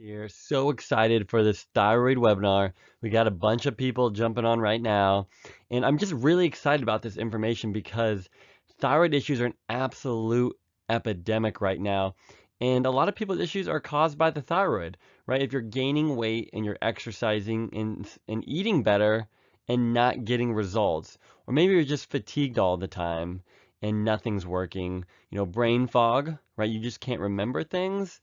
Here. So excited for this thyroid webinar. We got a bunch of people jumping on right now, and I'm just really excited about this information because thyroid issues are an absolute epidemic right now. And a lot of people's issues are caused by the thyroid, right? If you're gaining weight and you're exercising and eating better and not getting results, or maybe you're just fatigued all the time and nothing's working, brain fog, right? You just can't remember things.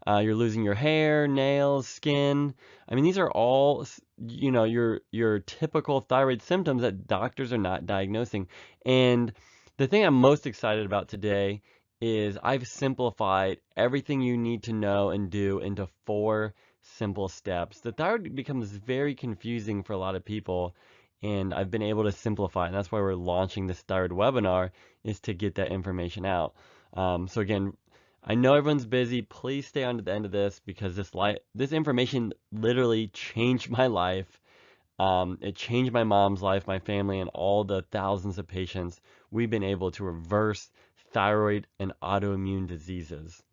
You're losing your hair, nails, skin. I mean, these are all, your typical thyroid symptoms that doctors are not diagnosing. And the thing I'm most excited about today is I've simplified everything you need to know and do into 4 simple steps. The thyroid becomes very confusing for a lot of people, and I've been able to simplify it. And that's why we're launching this thyroid webinar, is to get that information out. So again, I know everyone's busy. Please stay on to the end of this because this information literally changed my life. It changed my mom's life, my family, and all the thousands of patients we've been able to reverse thyroid and autoimmune diseases.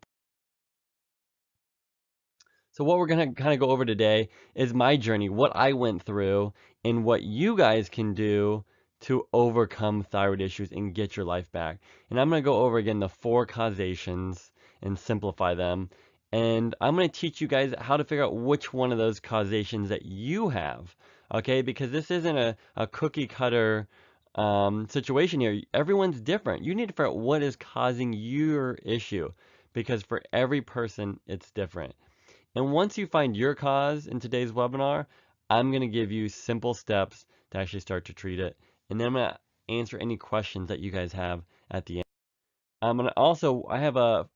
So what we're going to kind of go over today is my journey, what I went through, and what you guys can do to overcome thyroid issues and get your life back. And I'm going to go over again the 4 causations and simplify them. And I'm going to teach you guys how to figure out which one of those causations that you have. Okay, because this isn't a cookie cutter situation here. Everyone's different. You need to figure out what is causing your issue, because for every person, it's different. And once you find your cause in today's webinar, I'm going to give you simple steps to actually start to treat it. And then I'm going to answer any questions that you guys have at the end. I'm going to also, I have a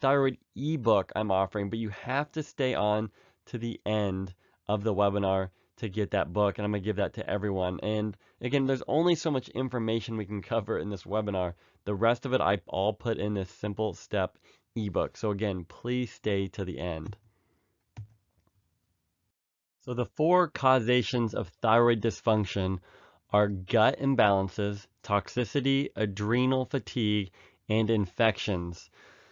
thyroid ebook I'm offering, but you have to stay on to the end of the webinar to get that book. And I'm going to give that to everyone. And again, there's only so much information we can cover in this webinar. The rest of it, I all put in this simple step ebook. So again, please stay to the end. So the 4 causations of thyroid dysfunction are gut imbalances, toxicity, adrenal fatigue, and infections.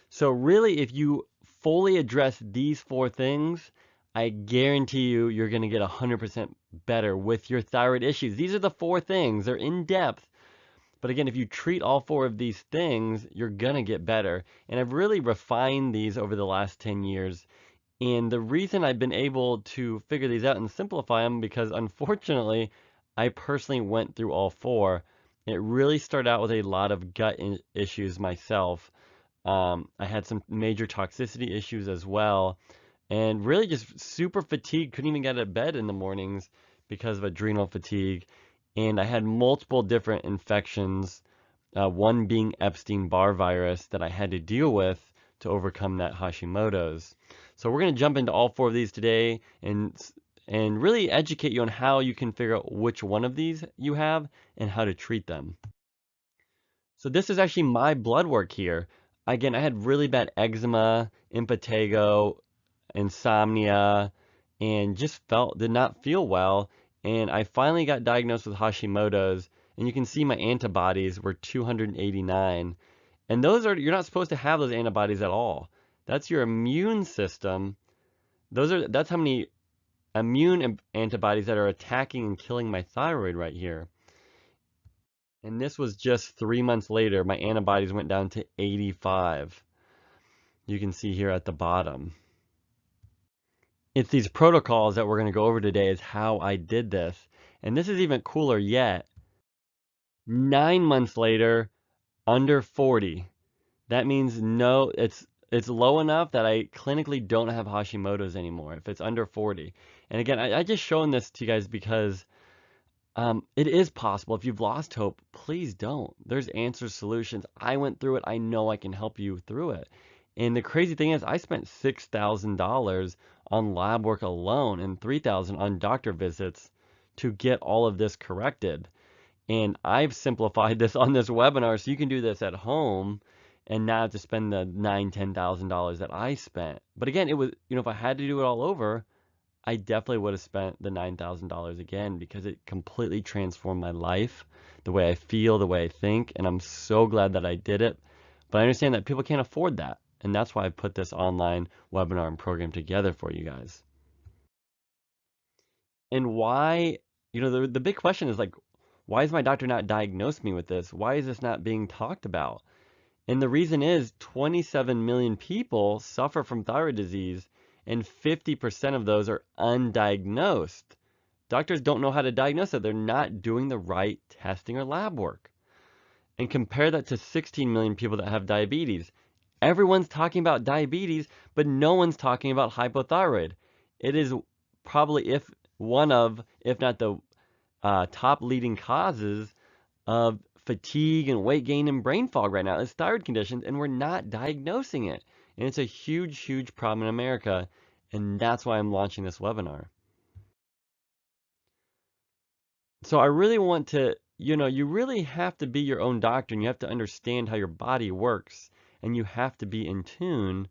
So really, if you fully address these 4 things, I guarantee you, you're going to get 100% better with your thyroid issues. These are the 4 things. They're in depth. But again, if you treat all 4 of these things, you're going to get better. And I've really refined these over the last 10 years. And the reason I've been able to figure these out and simplify them, because unfortunately, I personally went through all 4. It really started out with a lot of gut issues myself. I had some major toxicity issues as well, and really just super fatigued, couldn't even get out of bed in the mornings because of adrenal fatigue. And I had multiple different infections, one being Epstein-Barr virus that I had to deal with to overcome that Hashimoto's. So we're going to jump into all 4 of these today and really educate you on how you can figure out which one of these you have and how to treat them. So this is actually my blood work here. Again, I had really bad eczema, impetigo, insomnia, and just did not feel well. And I finally got diagnosed with Hashimoto's, and you can see my antibodies were 289. And you're not supposed to have those antibodies at all. That's your immune system. That's how many immune antibodies that are attacking and killing my thyroid right here. And this was just 3 months later, my antibodies went down to 85. You can see here at the bottom. It's these protocols that we're going to go over today is how I did this. And this is even cooler yet. 9 months later, under 40. That means no, it's low enough that I clinically don't have Hashimoto's anymore if it's under 40. And again, I just shown this to you guys because it is possible. If you've lost hope, please don't. There's answers, solutions. I went through it. I know I can help you through it. And the crazy thing is, I spent $6,000 on lab work alone and $3,000 on doctor visits to get all of this corrected. And I've simplified this on this webinar so you can do this at home and not have to spend the $9,000-$10,000 that I spent. But again, it was, if I had to do it all over, I definitely would have spent the $9,000 again, because it completely transformed my life, the way I feel, the way I think, and I'm so glad that I did it. But I understand that people can't afford that. And that's why I put this online webinar and program together for you guys. And why, the big question is like, why is my doctor not diagnosed me with this? Why is this not being talked about? And the reason is 27 million people suffer from thyroid disease, and 50% of those are undiagnosed. Doctors don't know how to diagnose it. They're not doing the right testing or lab work. And compare that to 16 million people that have diabetes. Everyone's talking about diabetes, but no one's talking about hypothyroid. It is probably if not the top leading causes of fatigue and weight gain and brain fog right now is thyroid conditions, and we're not diagnosing it. And it's a huge, huge problem in America, and that's why I'm launching this webinar. So I really want to, you really have to be your own doctor, and you have to understand how your body works, and you have to be in tune.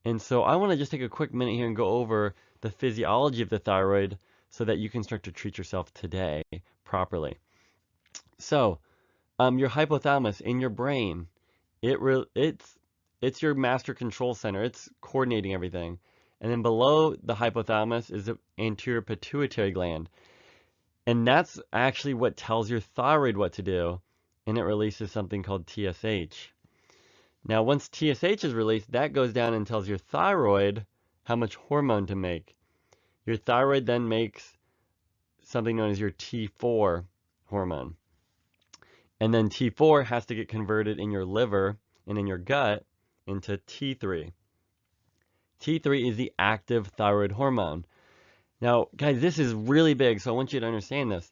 And so I want to just take a quick minute here and go over the physiology of the thyroid so that you can start to treat yourself today properly. So, your hypothalamus in your brain, it's your master control center. It's coordinating everything. And then below the hypothalamus is the anterior pituitary gland. And that's actually what tells your thyroid what to do. And it releases something called TSH. Now, once TSH is released, that goes down and tells your thyroid how much hormone to make. Your thyroid then makes something known as your T4 hormone. And then T4 has to get converted in your liver and in your gut into T3. T3 is the active thyroid hormone. Now, guys, this is really big, so I want you to understand this.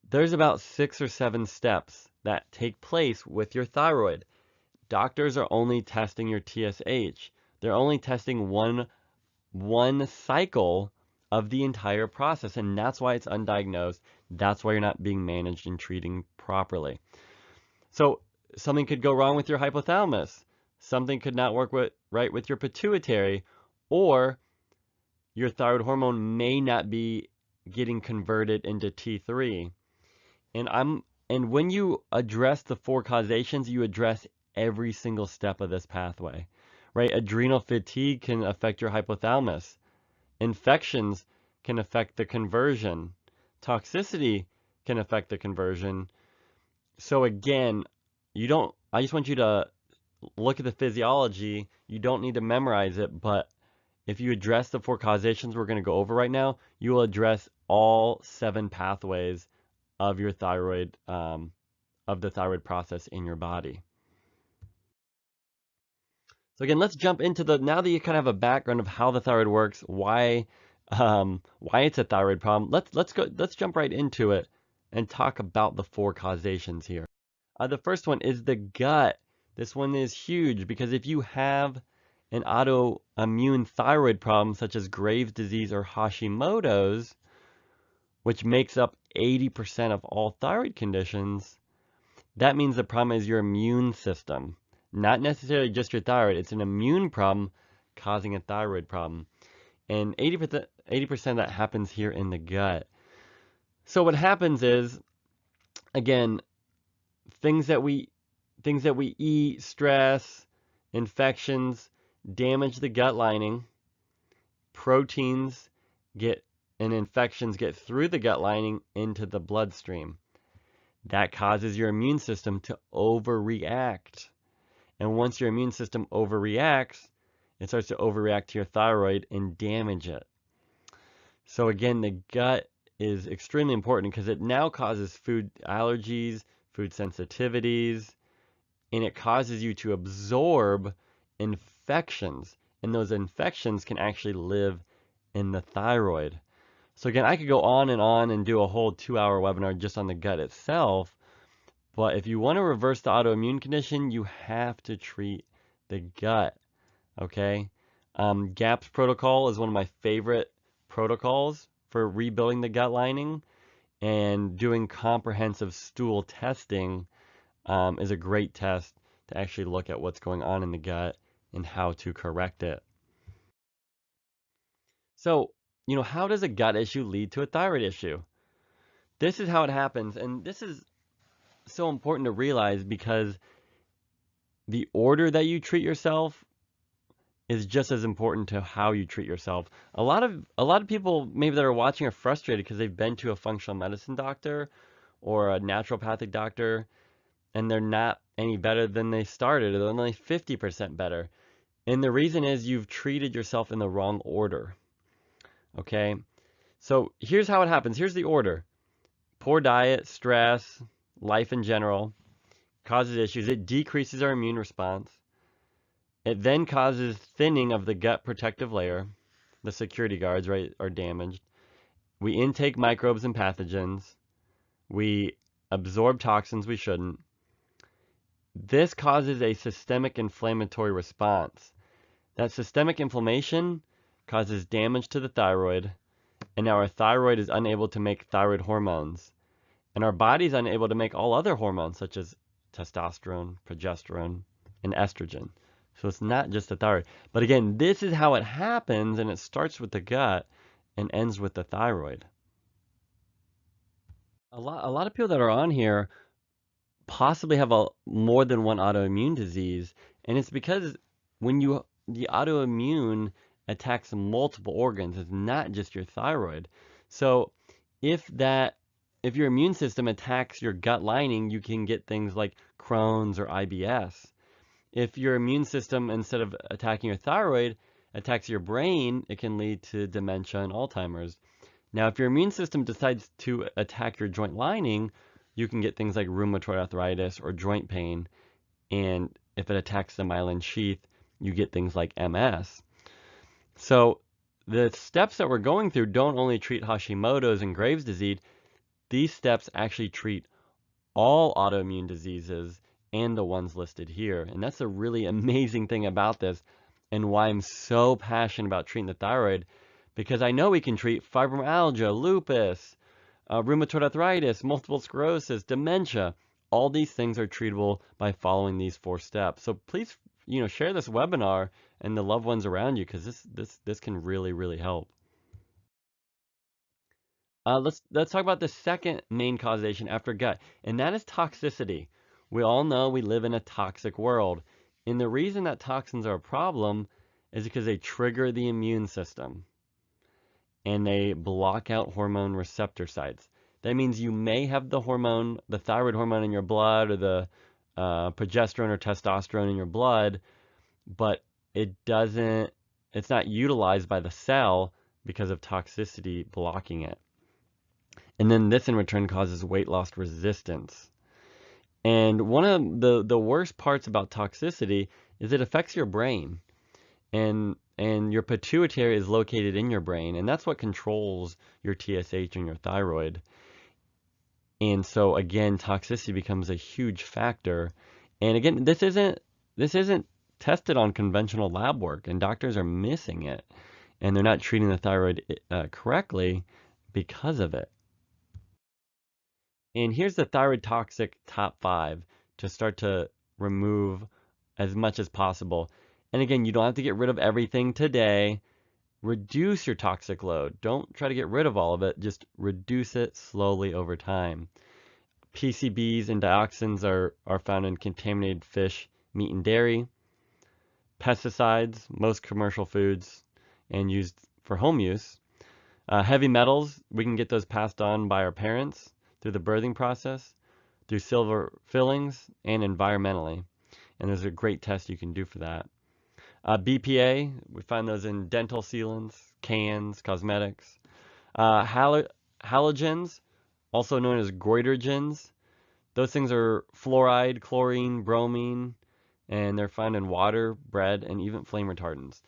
There's about 6 or 7 steps that take place with your thyroid. Doctors are only testing your TSH. They're only testing one cycle of the entire process, and that's why it's undiagnosed. That's why you're not being managed and treating properly. So something could go wrong with your hypothalamus. Something could not work right with your pituitary, or your thyroid hormone may not be getting converted into T3. And when you address the 4 causations, you address every single step of this pathway. Right? Adrenal fatigue can affect your hypothalamus. Infections can affect the conversion. Toxicity can affect the conversion. So again, I just want you to look at the physiology. You don't need to memorize it, but if you address the 4 causations we're going to go over right now, you will address all 7 pathways of your thyroid, of the thyroid process in your body. So again, let's jump into now that you kind of have a background of how the thyroid works, why it's a thyroid problem. Let's jump right into it and talk about the 4 causations here. The first one is the gut. This one is huge because if you have an autoimmune thyroid problem such as Graves' disease or Hashimoto's, which makes up 80% of all thyroid conditions, that means the problem is your immune system. Not necessarily just your thyroid. It's an immune problem causing a thyroid problem. And 80% of that happens here in the gut. So what happens is, again, things that we eat, stress, infections, damage the gut lining. Proteins and infections get through the gut lining into the bloodstream. That causes your immune system to overreact. And once your immune system overreacts, it starts to overreact to your thyroid and damage it. So again, the gut is extremely important because it now causes food allergies, food sensitivities, and it causes you to absorb infections. And those infections can actually live in the thyroid. So again, I could go on and do a whole 2-hour webinar just on the gut itself. But if you want to reverse the autoimmune condition, you have to treat the gut. Okay? GAPS protocol is one of my favorite protocols for rebuilding the gut lining, and doing comprehensive stool testing is a great test to actually look at what's going on in the gut and how to correct it. So, how does a gut issue lead to a thyroid issue? This is how it happens, and this is so important to realize because the order that you treat yourself is just as important to how you treat yourself. A lot of people maybe that are watching are frustrated because they've been to a functional medicine doctor or a naturopathic doctor and they're not any better than they started. They're only 50% better. And the reason is you've treated yourself in the wrong order. Okay? So here's how it happens. Here's the order. Poor diet, stress, life in general causes issues. It decreases our immune response. It then causes thinning of the gut protective layer. The security guards, right, are damaged. We intake microbes and pathogens. We absorb toxins we shouldn't. This causes a systemic inflammatory response. That systemic inflammation causes damage to the thyroid, and now our thyroid is unable to make thyroid hormones. And our body's unable to make all other hormones such as testosterone, progesterone, and estrogen. So it's not just the thyroid. But again, this is how it happens, and it starts with the gut and ends with the thyroid. A lot of people that are on here possibly have more than one autoimmune disease, and it's because the autoimmune attacks multiple organs. It's not just your thyroid. So if that if your immune system attacks your gut lining, you can get things like Crohn's or IBS. If your immune system, instead of attacking your thyroid, attacks your brain, it can lead to dementia and Alzheimer's. Now, if your immune system decides to attack your joint lining, you can get things like rheumatoid arthritis or joint pain. And if it attacks the myelin sheath, you get things like MS. So the steps that we're going through don't only treat Hashimoto's and Graves' disease, these steps actually treat all autoimmune diseases and the ones listed here. And that's a really amazing thing about this and why I'm so passionate about treating the thyroid, because I know we can treat fibromyalgia, lupus, rheumatoid arthritis, multiple sclerosis, dementia. All these things are treatable by following these 4 steps. So please, share this webinar and the loved ones around you, because this can really help. Let's talk about the second main causation after gut, and that is toxicity. We all know we live in a toxic world, and the reason that toxins are a problem is because they trigger the immune system and they block out hormone receptor sites. That means you may have the thyroid hormone in your blood, or the progesterone or testosterone in your blood, but it's not utilized by the cell because of toxicity blocking it. And then this in return causes weight loss resistance. And one of the worst parts about toxicity is it affects your brain. And your pituitary is located in your brain, and that's what controls your TSH and your thyroid. And so again, toxicity becomes a huge factor. And again, this isn't tested on conventional lab work, and doctors are missing it, and they're not treating the thyroid correctly because of it. And here's the thyroid toxic top 5 to start to remove as much as possible. And again, you don't have to get rid of everything today. Reduce your toxic load. Don't try to get rid of all of it. Just reduce it slowly over time. PCBs and dioxins are found in contaminated fish, meat, and dairy. Pesticides, most commercial foods, and used for home use. Heavy metals, we can get those passed on by our parents through the birthing process, through silver fillings, and environmentally. And there's a great test you can do for that. BPA, we find those in dental sealants, cans, cosmetics. Halogens, also known as goitrogens. Those things are fluoride, chlorine, bromine, and they're found in water, bread, and even flame retardants.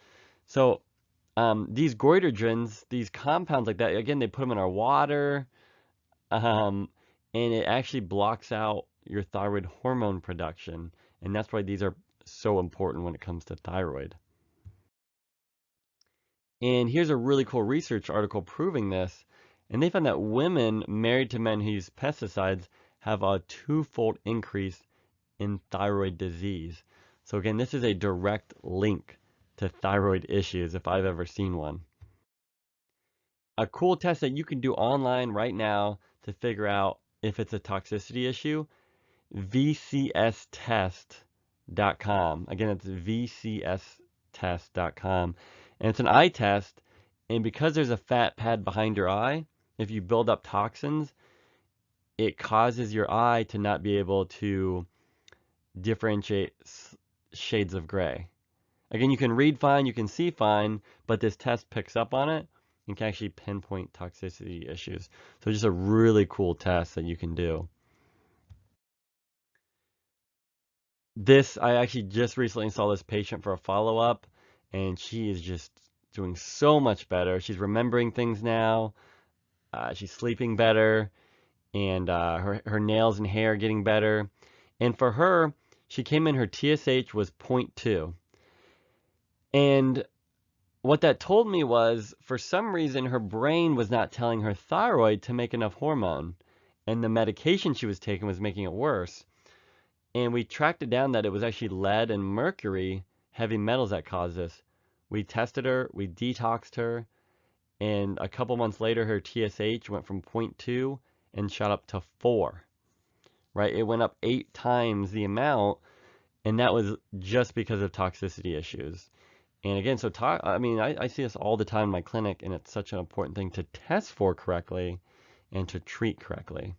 So these goitrogens, these compounds like that, again, they put them in our water, and it actually blocks out your thyroid hormone production. And that's why these are so important when it comes to thyroid. And here's a really cool research article proving this. And they found that women married to men who use pesticides have a 2-fold increase in thyroid disease. So again, this is a direct link to thyroid issues if I've ever seen one. A cool test that you can do online right now to figure out if it's a toxicity issue, vcstest.com. Again, it's vcstest.com. thyroidtest.com. And it's an eye test. And because there's a fat pad behind your eye, if you build up toxins, it causes your eye to not be able to differentiate shades of gray. Again, you can read fine, you can see fine, but this test picks up on it and can actually pinpoint toxicity issues. So just a really cool test that you can do. I actually just recently saw this patient for a follow-up, and she is just doing so much better. She's remembering things now. She's sleeping better, and her nails and hair are getting better. And for her, she came in, her TSH was 0.2. And what that told me was, for some reason, her brain was not telling her thyroid to make enough hormone, and the medication she was taking was making it worse. And we tracked it down that it was actually lead and mercury, heavy metals, that caused this. We tested her, we detoxed her, and a couple months later, her TSH went from 0.2 and shot up to 4. Right? It went up 8 times the amount, and that was just because of toxicity issues. And again, so I see this all the time in my clinic, and it's such an important thing to test for correctly and to treat correctly.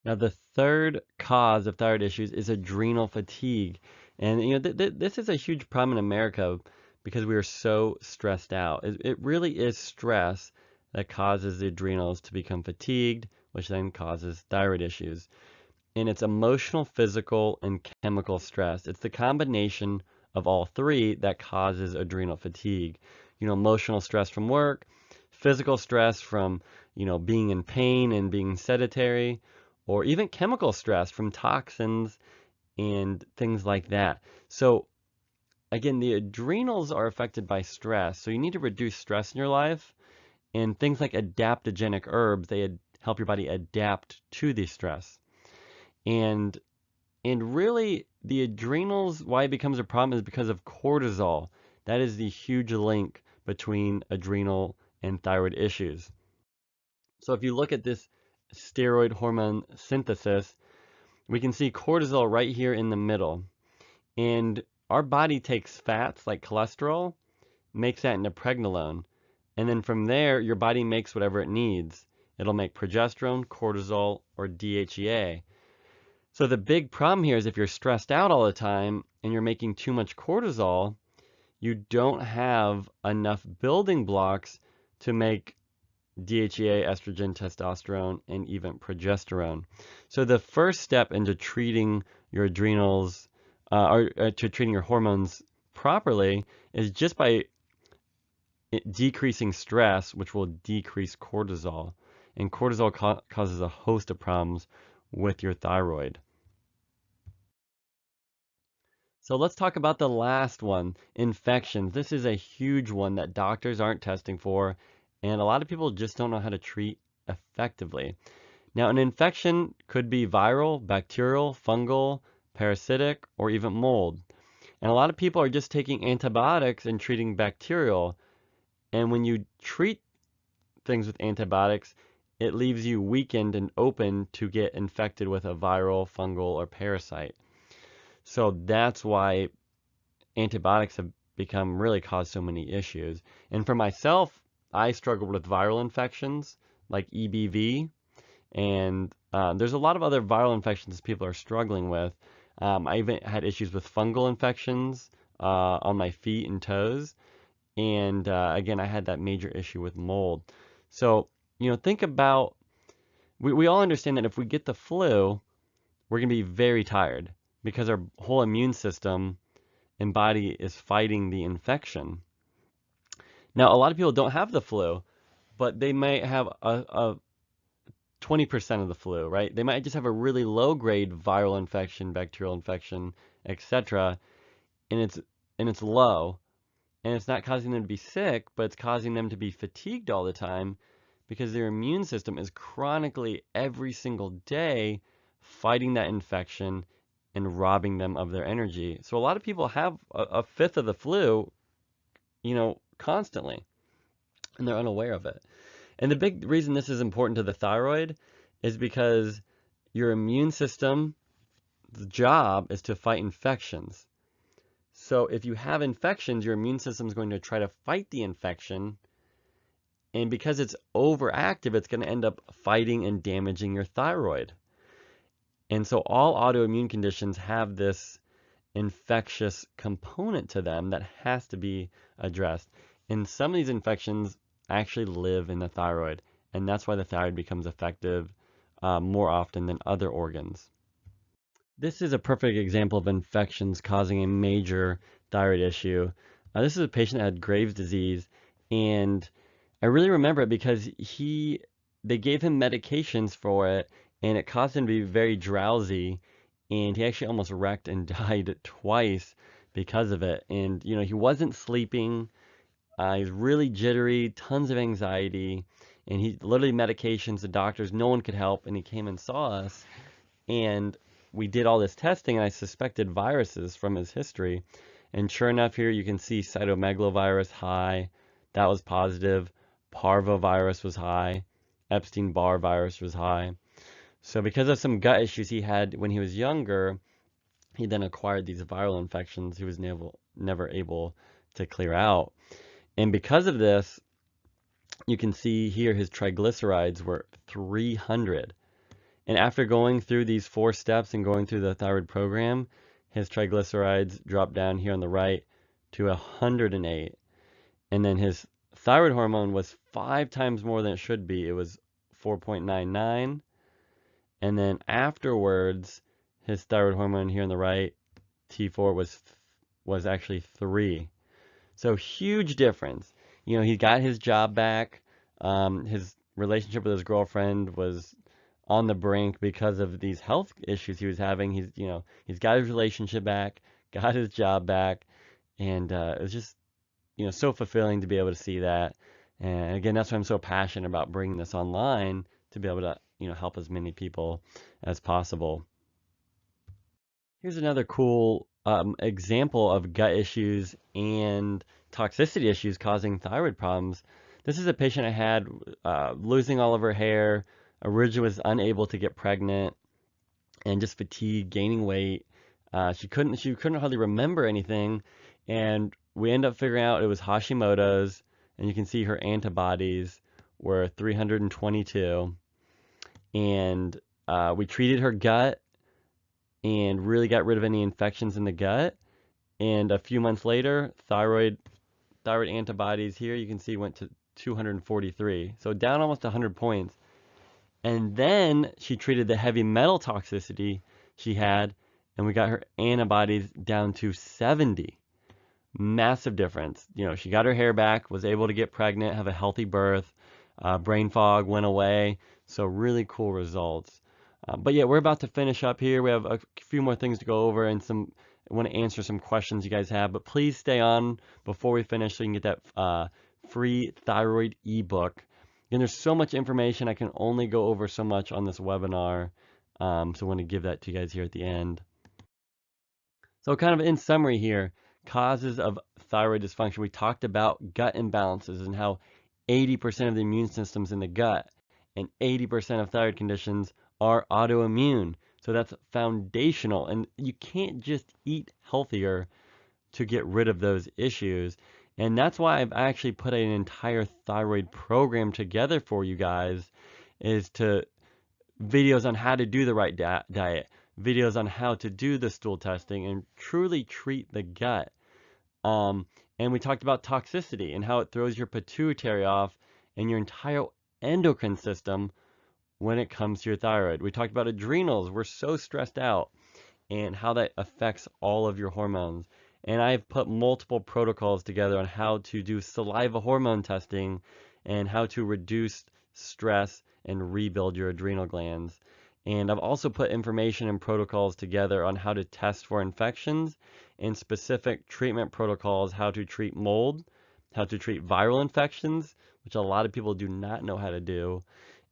Now, the third cause of thyroid issues is adrenal fatigue. And this is a huge problem in America because we are so stressed out. It really is stress that causes the adrenals to become fatigued, which then causes thyroid issues. And it's emotional, physical, and chemical stress. It's the combination of all three that causes adrenal fatigue. Emotional stress from work, physical stress from, being in pain and being sedentary, or even chemical stress from toxins and things like that. So again, the adrenals are affected by stress. So you need to reduce stress in your life, and things like adaptogenic herbs, they help your body adapt to the stress. And really, the adrenals, why it becomes a problem is because of cortisol. That is the huge link between adrenal and thyroid issues. So if you look at this steroid hormone synthesis, we can see cortisol right here in the middle. And our body takes fats like cholesterol, makes that into pregnenolone. And then from there, your body makes whatever it needs. It'll make progesterone, cortisol, or DHEA. So the big problem here is if you're stressed out all the time and you're making too much cortisol, you don't have enough building blocks to make DHEA, estrogen, testosterone, and even progesterone. So the first step into treating your adrenals or to treating your hormones properly is just by decreasing stress, which will decrease cortisol. And cortisol causes a host of problems with your thyroid. So let's talk about the last one, infections. This is a huge one that doctors aren't testing for, and a lot of people just don't know how to treat effectively. Now, an infection could be viral, bacterial, fungal, parasitic, or even mold. And a lot of people are just taking antibiotics and treating bacterial. And when you treat things with antibiotics, it leaves you weakened and open to get infected with a viral, fungal, or parasite. So that's why antibiotics have really caused so many issues. And for myself, I struggled with viral infections like EBV, and there's a lot of other viral infections people are struggling with. I even had issues with fungal infections on my feet and toes. And again, I had that major issue with mold. So, think about, we all understand that if we get the flu, we're going to be very tired because our whole immune system and body is fighting the infection. Now, a lot of people don't have the flu, but they might have a 20% of the flu, right? They might just have a really low grade viral infection, bacterial infection, etc. and it's low, and it's not causing them to be sick, but it's causing them to be fatigued all the time because their immune system is chronically every single day fighting that infection and robbing them of their energy. So a lot of people have a fifth of the flu, constantly, and they're unaware of it. And the big reason this is important to the thyroid is because your immune system's job is to fight infections. So if you have infections, your immune system is going to try to fight the infection. And because it's overactive, it's going to end up fighting and damaging your thyroid. And so all autoimmune conditions have this infectious component to them that has to be addressed. And some of these infections actually live in the thyroid, and that's why the thyroid becomes affected more often than other organs. This is a perfect example of infections causing a major thyroid issue. This is a patient that had Graves' disease, and I really remember it because they gave him medications for it, and it caused him to be very drowsy, and he actually almost wrecked and died twice because of it. And he wasn't sleeping. He was really jittery, tons of anxiety, and he literally medications, the doctors, no one could help, and he came and saw us, and we did all this testing, and I suspected viruses from his history. And sure enough, here you can see cytomegalovirus high. That was positive. Parvovirus was high. Epstein-Barr virus was high. So because of some gut issues he had when he was younger, he then acquired these viral infections he was never able to clear out. And because of this, you can see here his triglycerides were 300. And after going through these 4 steps and going through the thyroid program, his triglycerides dropped down here on the right to 108. And then his thyroid hormone was 5 times more than it should be. It was 4.99. And then afterwards, his thyroid hormone here on the right, T4, was actually 3. So huge difference. He got his job back. His relationship with his girlfriend was on the brink because of these health issues he was having. He's got his relationship back, got his job back, and it was just, so fulfilling to be able to see that. And again, that's why I'm so passionate about bringing this online to be able to, help as many people as possible. Here's another cool example of gut issues and toxicity issues causing thyroid problems. This is a patient I had losing all of her hair, originally was unable to get pregnant, and just fatigue, gaining weight. She couldn't hardly remember anything, and we ended up figuring out it was Hashimoto's, and you can see her antibodies were 322, and we treated her gut and really got rid of any infections in the gut. And a few months later, thyroid antibodies here you can see went to 243, so down almost 100 points. And then she treated the heavy metal toxicity she had, and we got her antibodies down to 70. Massive difference. She got her hair back, was able to get pregnant, have a healthy birth, brain fog went away. So really cool results. But yeah, we're about to finish up here. We have a few more things to go over and I want to answer some questions you guys have. But please stay on before we finish so you can get that free thyroid ebook. And there's so much information. I can only go over so much on this webinar. So I want to give that to you guys here at the end. So kind of in summary here, causes of thyroid dysfunction. We talked about gut imbalances and how 80% of the immune system's in the gut, and 80% of thyroid conditions are autoimmune. So that's foundational, and you can't just eat healthier to get rid of those issues. And that's why I've actually put an entire thyroid program together for you guys, is to videos on how to do the right diet, videos on how to do the stool testing and truly treat the gut. And we talked about toxicity and how it throws your pituitary off and your entire endocrine system when it comes to your thyroid. We talked about adrenals. We're so stressed out, and how that affects all of your hormones. And I've put multiple protocols together on how to do saliva hormone testing and how to reduce stress and rebuild your adrenal glands. And I've also put information and protocols together on how to test for infections and specific treatment protocols, how to treat mold, how to treat viral infections, which a lot of people do not know how to do,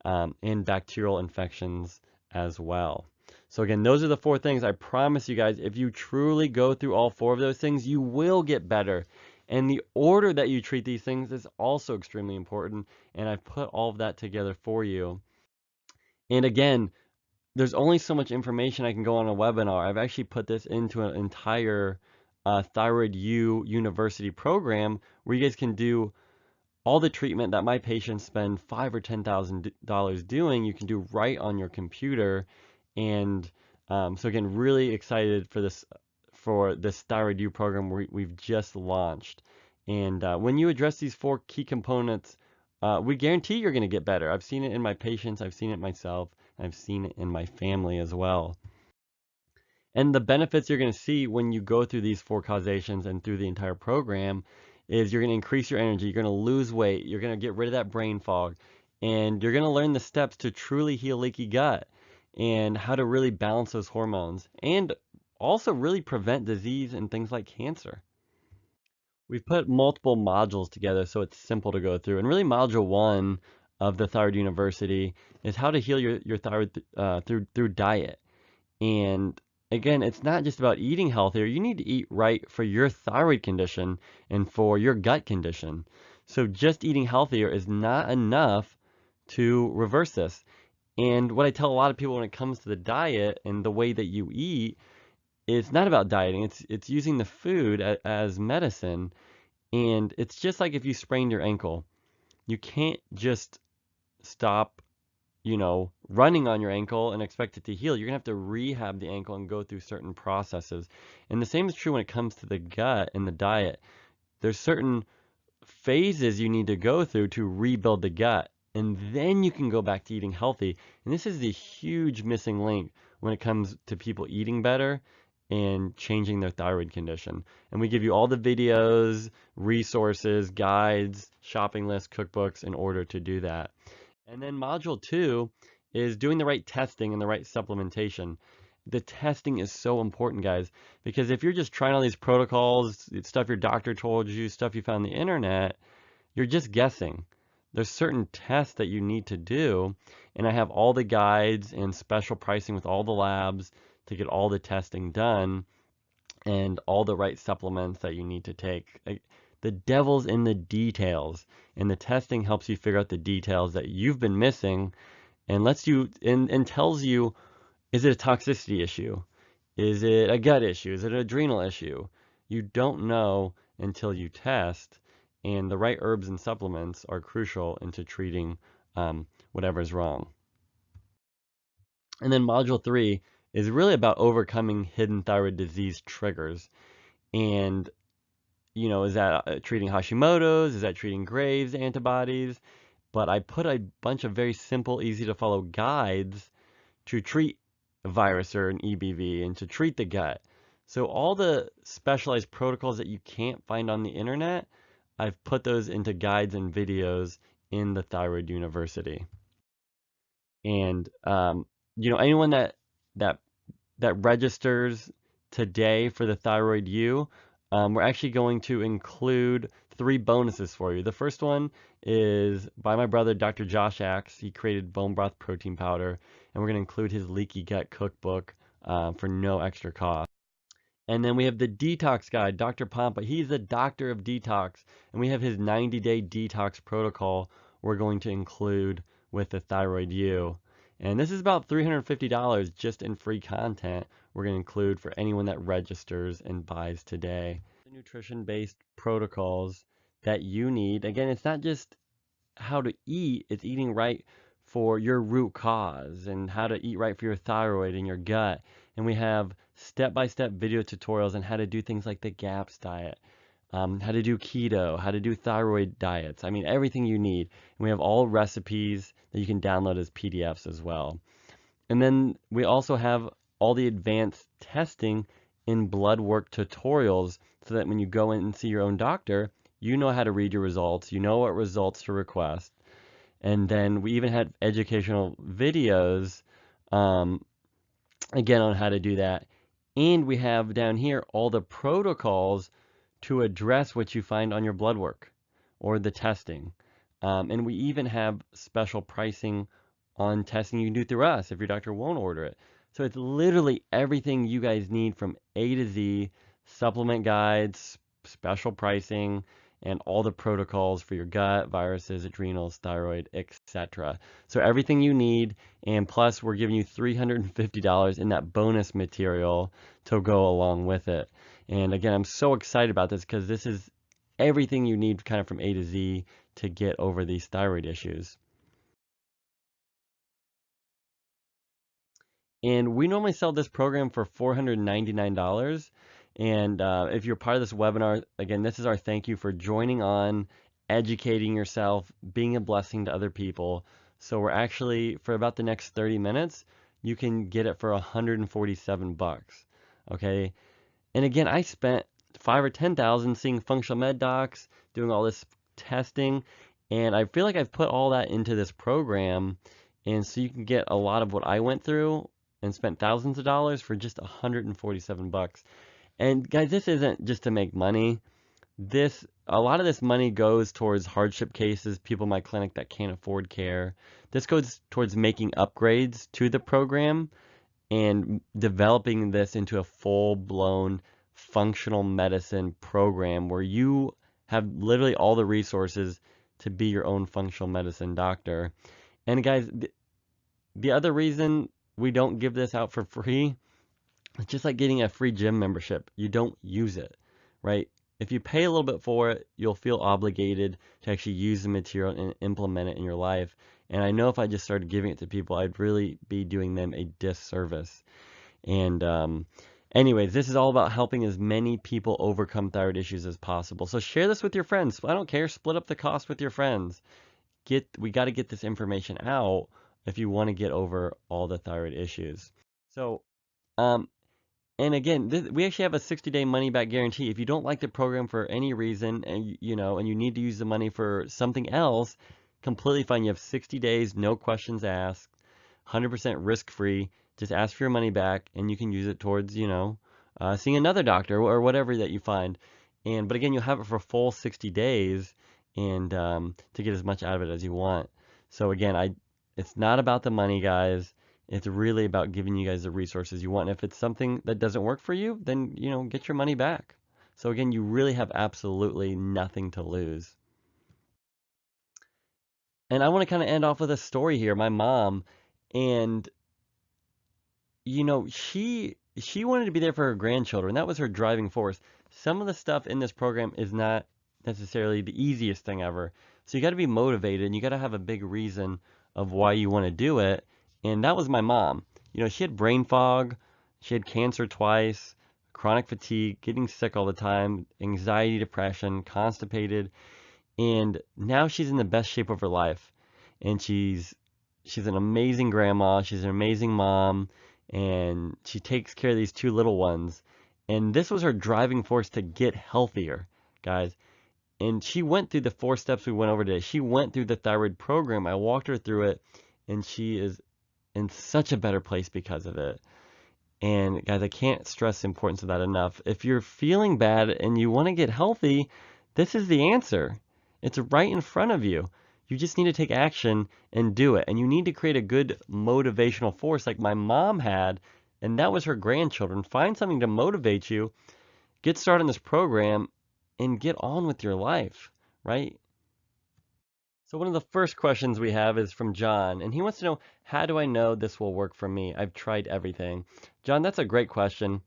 and bacterial infections as well. So again, those are the 4 things. I promise you guys, if you truly go through all 4 of those things, you will get better. And the order that you treat these things is also extremely important. And I've put all of that together for you. And again, there's only so much information I can go on a webinar. I've actually put this into an entire Thyroid U University program where you guys can do all the treatment that my patients spend $5,000 or $10,000 doing. You can do right on your computer. And so again, really excited for this Thyroid U program we've just launched. And when you address these 4 key components, we guarantee you're going to get better. I've seen it in my patients, I've seen it myself, and I've seen it in my family as well. And the benefits you're going to see when you go through these 4 causations and through the entire program is you're going to increase your energy, you're going to lose weight, you're going to get rid of that brain fog, and you're going to learn the steps to truly heal leaky gut and how to really balance those hormones and also really prevent disease and things like cancer. We've put multiple modules together so it's simple to go through. And really module 1 of the Thyroid University is how to heal your thyroid through diet. And again, it's not just about eating healthier. You need to eat right for your thyroid condition and for your gut condition. So just eating healthier is not enough to reverse this. And what I tell a lot of people when it comes to the diet and the way that you eat, it's not about dieting. It's using the food as medicine. And it's just like if you sprained your ankle. You can't just stop running on your ankle and expect it to heal. You're gonna have to rehab the ankle and go through certain processes. And the same is true when it comes to the gut and the diet. There's certain phases you need to go through to rebuild the gut. And then you can go back to eating healthy. And this is the huge missing link when it comes to people eating better and changing their thyroid condition. And we give you all the videos, resources, guides, shopping lists, cookbooks in order to do that. And then module 2 is doing the right testing and the right supplementation. The testing is so important, guys, because if you're just trying all these protocols, stuff your doctor told you, stuff you found on the internet, you're just guessing. There's certain tests that you need to do, and I have all the guides and special pricing with all the labs to get all the testing done and all the right supplements that you need to take. The devil's in the details, and the testing helps you figure out the details that you've been missing and lets you and tells you, is it a toxicity issue? Is it a gut issue? Is it an adrenal issue? You don't know until you test, and the right herbs and supplements are crucial into treating whatever's wrong. And then module 3 is really about overcoming hidden thyroid disease triggers. And is that treating Hashimoto's? Is that treating Graves' antibodies? But I put a bunch of very simple, easy to follow guides to treat a virus or an EBV and to treat the gut. So all the specialized protocols that you can't find on the internet, I've put those into guides and videos in the Thyroid University. And anyone that registers today for the Thyroid U, we're actually going to include 3 bonuses for you. The first one is by my brother, Dr. Josh Axe. He created bone broth protein powder, and we're going to include his leaky gut cookbook for no extra cost. And then we have the detox guide, Dr. Pompa. He's the doctor of detox, and we have his 90-day detox protocol we're going to include with the Thyroid U. And this is about $350 just in free content we're going to include for anyone that registers and buys today. The nutrition-based protocols that you need. Again, it's not just how to eat, it's eating right for your root cause and how to eat right for your thyroid and your gut. And we have step-by-step video tutorials on how to do things like the GAPS diet, how to do keto, how to do thyroid diets. I mean, everything you need. And we have all recipes that you can download as PDFs as well. And then we also have all the advanced testing in blood work tutorials so that when you go in and see your own doctor, you know how to read your results, you know what results to request. And then we even had educational videos, again, on how to do that. And we have down here all the protocols to address what you find on your blood work or the testing. And we even have special pricing on testing you can do through us if your doctor won't order it. So it's literally everything you guys need from A to Z, supplement guides, special pricing, and all the protocols for your gut, viruses, adrenals, thyroid, etc. So everything you need, and plus we're giving you $350 in that bonus material to go along with it. And again, I'm so excited about this because this is everything you need kind of from A to Z to get over these thyroid issues. And we normally sell this program for $499. And if you're part of this webinar, again, this is our thank you for joining on, educating yourself, being a blessing to other people. So we're actually, for about the next 30 minutes, you can get it for 147 bucks. Okay. And again, I spent 5 or 10,000 seeing functional med docs, doing all this testing, and I feel like I've put all that into this program, and so you can get a lot of what I went through and spent thousands of dollars for just 147 bucks. And guys, this isn't just to make money. A lot of this money goes towards hardship cases, people in my clinic that can't afford care. This goes towards making upgrades to the program and developing this into a full-blown functional medicine program where you have literally all the resources to be your own functional medicine doctor. And guys, the other reason we don't give this out for free, it's just like getting a free gym membership. You don't use it, right? If you pay a little bit for it, you'll feel obligated to actually use the material and implement it in your life. And I know if I just started giving it to people, I'd really be doing them a disservice. And anyways, this is all about helping as many people overcome thyroid issues as possible. So share this with your friends. I don't care. Split up the cost with your friends. We got to get this information out if you want to get over all the thyroid issues. So, um, and again, we actually have a 60-day money back guarantee. If you don't like the program for any reason and and you need to use the money for something else, completely fine. You have 60 days, no questions asked, 100% risk-free. Just ask for your money back and you can use it towards, seeing another doctor or whatever that you find. But again, you'll have it for a full 60 days and to get as much out of it as you want. So again, it's not about the money, guys. It's really about giving you guys the resources you want. And if it's something that doesn't work for you, then, get your money back. So again, you really have absolutely nothing to lose. And I want to kind of end off with a story here. My mom, and she wanted to be there for her grandchildren. That was her driving force. Some of the stuff in this program is not necessarily the easiest thing ever. So you got to be motivated and you got to have a big reason of why you want to do it. And that was my mom. She had brain fog, she had cancer twice, chronic fatigue, getting sick all the time, anxiety, depression, constipated, and now she's in the best shape of her life. And she's an amazing grandma, she's an amazing mom, and she takes care of these two little ones. And this was her driving force to get healthier, guys. And she went through the 4 steps we went over today. She went through the thyroid program. I walked her through it, and she is in such a better place because of it. And guys, I can't stress the importance of that enough. If you're feeling bad and you want to get healthy, this is the answer. It's right in front of you. You just need to take action and do it. And you need to create a good motivational force like my mom had, and that was her grandchildren. Find something to motivate you, get started on this program, and get on with your life, right? So one of the first questions we have is from John, and he wants to know, how do I know this will work for me? I've tried everything. John, that's a great question. And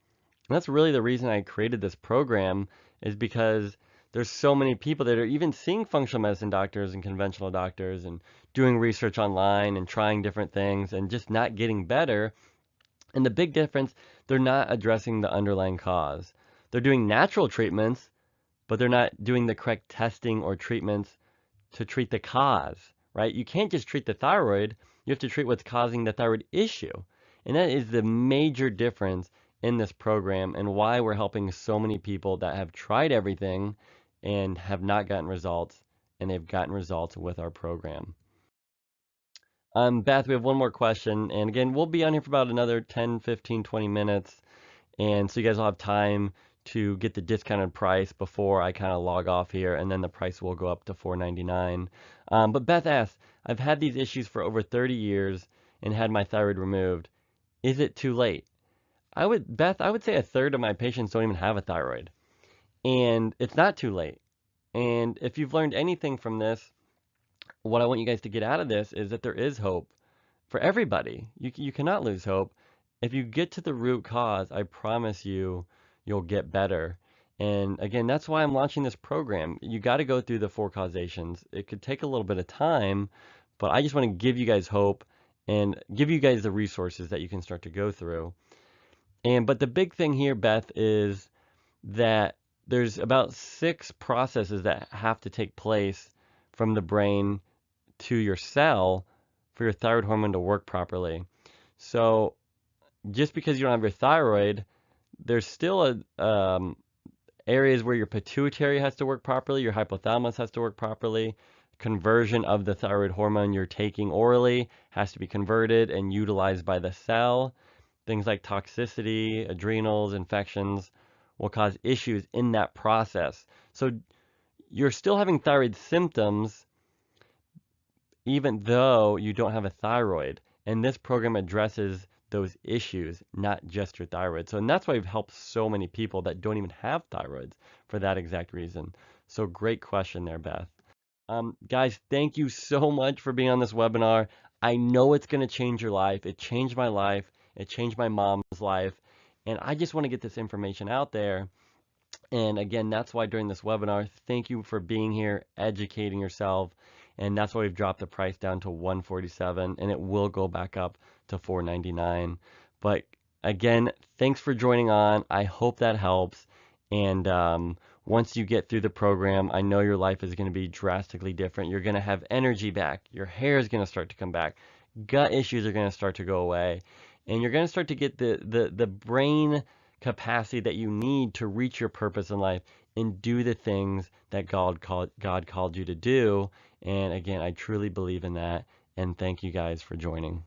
that's really the reason I created this program, is because there's so many people that are even seeing functional medicine doctors and conventional doctors and doing research online and trying different things and just not getting better. And the big difference, they're not addressing the underlying cause. They're doing natural treatments, but they're not doing the correct testing or treatments to treat the cause, right? You can't just treat the thyroid. You have to treat what's causing the thyroid issue. And that is the major difference in this program and why we're helping so many people that have tried everything and have not gotten results, and they've gotten results with our program. Beth, we have one more question. And again, we'll be on here for about another 10, 15, 20 minutes. And so you guys will have time to get the discounted price before I kind of log off here, and then the price will go up to $4.99. But Beth asks, I've had these issues for over 30 years and had my thyroid removed. Is it too late? Beth, I would say a third of my patients don't even have a thyroid, and it's not too late. And if you've learned anything from this, what I want you guys to get out of this is that there is hope for everybody. You cannot lose hope. If you get to the root cause, I promise you, you'll get better. And again, that's why I'm launching this program. You got to go through the 4 causations. It could take a little bit of time, but I just want to give you guys hope and give you guys the resources that you can start to go through. But the big thing here, Beth, is that there's about 6 processes that have to take place from the brain to your cell for your thyroid hormone to work properly. So just because you don't have your thyroid, there's still areas where your pituitary has to work properly, your hypothalamus has to work properly. Conversion of the thyroid hormone you're taking orally has to be converted and utilized by the cell. Things like toxicity, adrenals, infections will cause issues in that process. So you're still having thyroid symptoms even though you don't have a thyroid. And this program addresses those issues, not just your thyroid. So, and that's why we've helped so many people that don't even have thyroids for that exact reason. So great question there, Beth. Guys, thank you so much for being on this webinar. I know it's going to change your life. It changed my life. It changed my mom's life. And I just want to get this information out there. And again, that's why during this webinar, thank you for being here, educating yourself. And that's why we've dropped the price down to $147, and it will go back up to $499. But again, thanks for joining on. I hope that helps. And once you get through the program, I know your life is going to be drastically different. You're going to have energy back. Your hair is going to start to come back. Gut issues are going to start to go away. And you're going to start to get the brain capacity that you need to reach your purpose in life and do the things that God called you to do. And again, I truly believe in that. And thank you guys for joining.